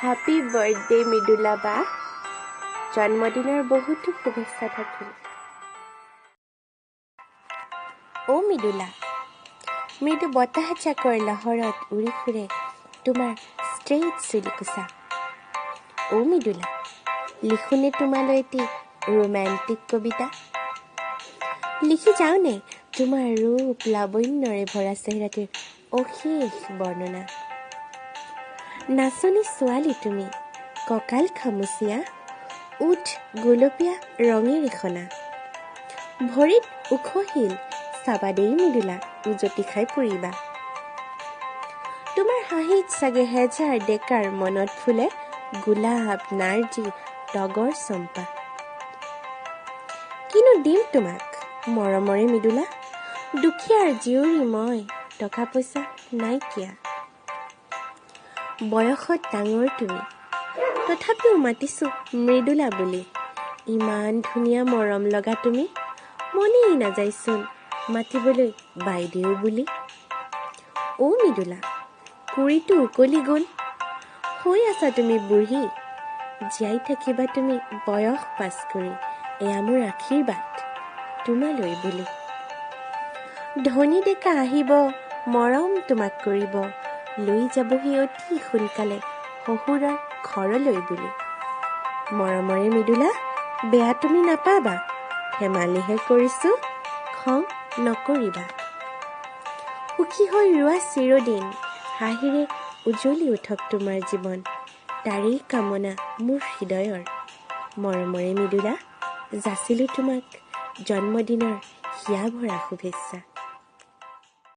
Happy birthday Mridula বা জন্মদিনৰ বহুতো শুভেচ্ছা থাকিল। মৃদুলা, মৃদু বতাহ চাকৰ লহৰত উৰি ফুৰে তোমাৰ ষ্ট্ৰেইট চুলিকোছা। মৃদুলা, লিখোনে তোমালৈ এটি ৰোমেণ্টিক কবিতা। লিখি যাওঁনে তোমাৰ ৰূপ লাৱণ্যৰে ভৰা চেহেৰাটিৰ অশেষ বৰ্ণনা। নাচনী ছোৱালী তুমি, কঁকাল খামুচীয়া, উঠ গোলপীয়া ৰঙেৰে সনা। ভৰিত ওখ শিল, চাবা দেই মৃদুলা, উজটি খাই পৰিবা। তোমাৰ হাঁহিত চাগে হেজাৰ ডেকাৰ মনত ফুলে গোলাপ, নাৰ্জী, তগৰ, চম্পা। কিনো দিম তোমাক মৰমৰে মৃদুলা, দুখীয়াৰ জীয়ৰী মই, টকা পইচা নাইকিয়া। বয়সত ডাঙৰ তুমি, তথাপিও মাতিছো মৃদুলা বুলি। ইমান ধুনীয়া মৰম লগা তুমি, মনেই নাযায়চোন মাতিবলৈ বাইদেউ বুলি। মৃদুলা, কুৰিটো উকলি গ'ল, হৈ আছা তুমি বুঢ়ী। জীয়াই থাকিবা তুমি বয়স পাছ কৰি, এয়া মোৰ আশীৰ্বাদ তোমালৈ বুলি। ধনী ডেকা আহিব মৰম তোমাক কৰিব, লৈ যাবহি অতি সোনকালে শহুৰৰ ঘৰলৈ বুলি। মৰমৰে মৃদুলা, বেয়া তুমি নাপাবা, ধেমালিহে কৰিছো, খং নকৰিবা। সুখী হৈ ৰোৱা চিৰদিন, হাঁহিৰে উজ্বলি উঠক তোমাৰ জীৱন, তাৰেই কামনা মোৰ হৃদয়ৰ। মৰমৰে মৃদুলা, যাচিলো তোমাক জন্মদিনৰ হিয়া ভৰা শুভেচ্ছা।